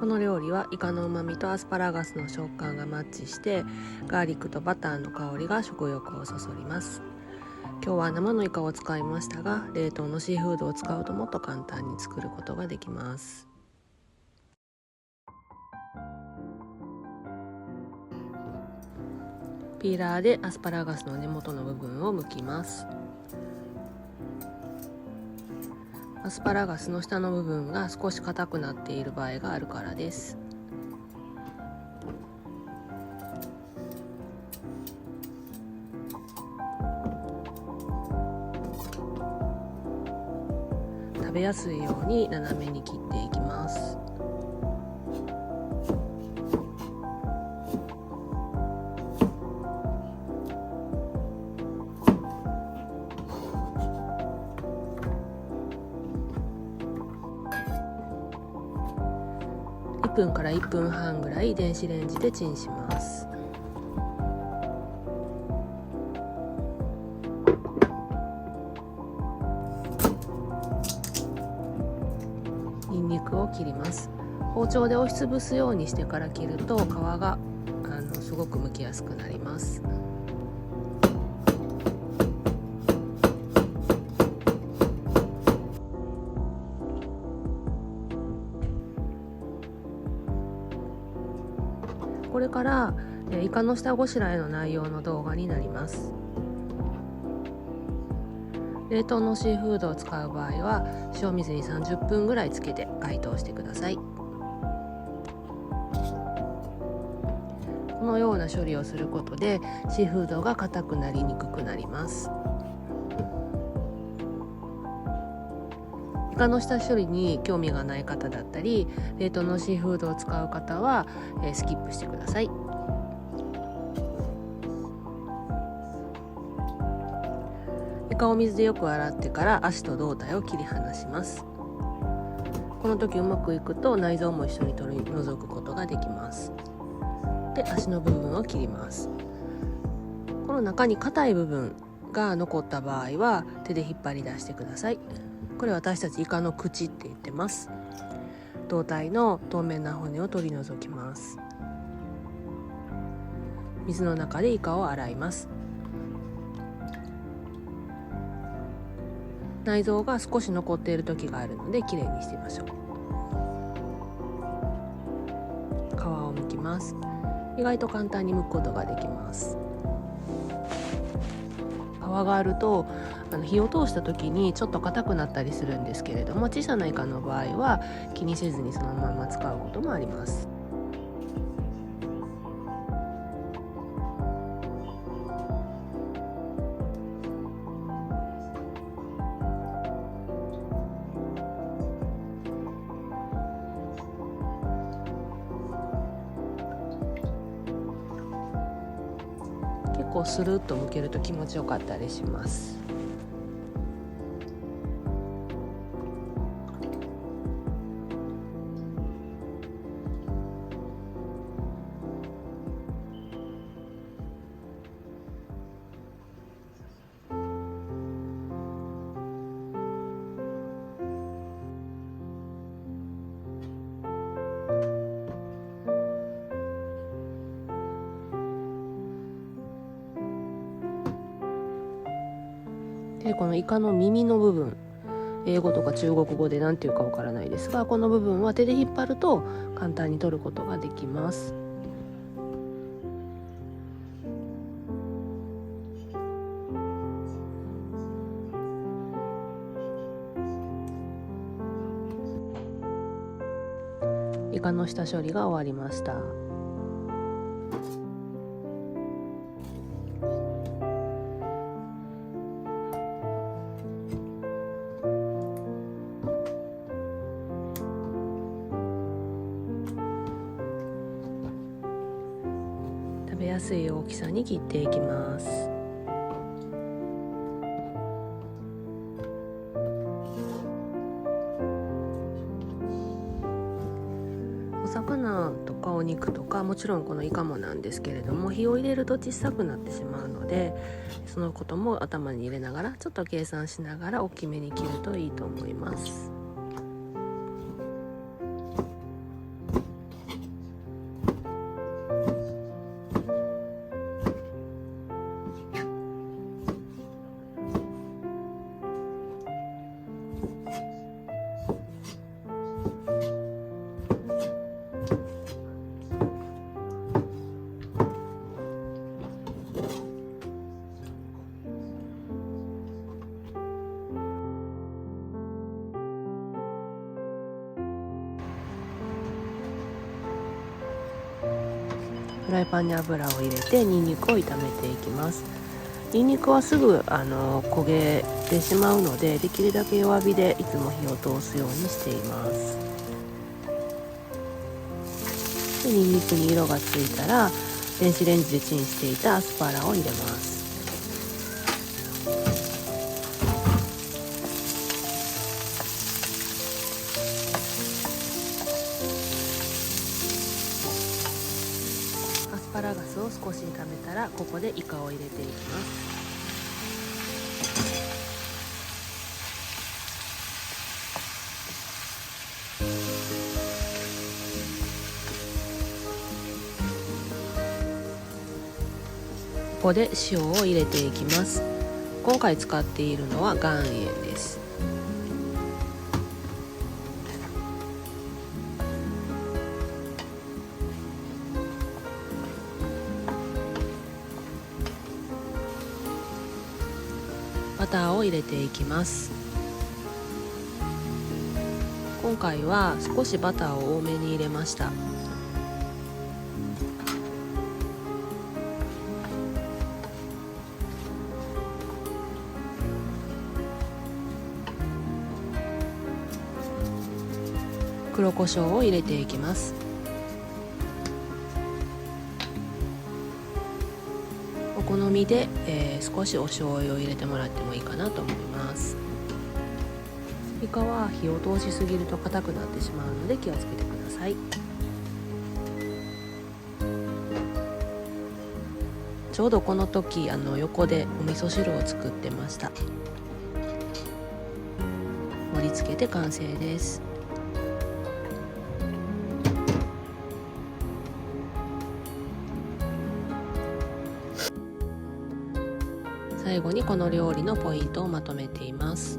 この料理はイカの旨味とアスパラガスの食感がマッチしてガーリックとバターの香りが食欲をそそります。今日は生のイカを使いましたが、冷凍のシーフードを使うともっと簡単に作ることができます。ピーラーでアスパラガスの根元の部分を剥きます。アスパラガスの下の部分が少し硬くなっている場合があるからです。食べやすいように斜めに切っていきます。1分から1分半ぐらい電子レンジでチンします。ニンニクを切ります。包丁で押しつぶすようにしてから切ると皮がすごく剥きやすくなります。これからイカの下ごしらえの内容の動画になります。冷凍のシーフードを使う場合は塩水に30分ぐらいつけて解凍してください。このような処理をすることでシーフードが硬くなりにくくなります。イカの下処理に興味がない方だったり、冷凍のシーフードを使う方はスキップしてください。イカを水でよく洗ってから足と胴体を切り離します。この時うまくいくと内臓も一緒に取り除くことができます。で、足の部分を切ります。この中に硬い部分が残った場合は手で引っ張り出してください。これ私たちイカの口って言ってます。胴体の透明な骨を取り除きます。水の中でイカを洗います。内臓が少し残っている時があるのできれいにしてみましょう。皮を剥きます。意外と簡単に剥くことができます。皮があると火を通した時にちょっと硬くなったりするんですけれども、小さなイカの場合は気にせずにそのまま使うこともあります。結構スルッと剥けると気持ちよかったりします。で、このイカの耳の部分、英語とか中国語で何て言うかわからないですが、この部分は手で引っ張ると簡単に取ることができます。イカの下処理が終わりました。食べやすい大きさに切っていきます。お魚とかお肉とか、もちろんこのイカもなんですけれども、火を入れると小さくなってしまうので、そのことも頭に入れながら、ちょっと計算しながら大きめに切るといいと思います。フライパンに油を入れてニンニクを炒めていきます。ニンニクはすぐ焦げてしまうので、できるだけ弱火でいつも火を通すようにしています。でニンニクに色がついたら電子レンジでチンしていたアスパラを入れます。アスパラガスを少し炒めたら、ここでイカを入れていきます。ここで塩を入れていきます。今回使っているのは岩塩です。バターを入れていきます。今回は少しバターを多めに入れました。黒胡椒を入れていきます。お好みで、少しお醤油を入れてもらってもいいかなと思います。イカは火を通しすぎると硬くなってしまうので気をつけてください。ちょうどこの時横でお味噌汁を作ってました。盛り付けて完成です。最後にこの料理のポイントをまとめています。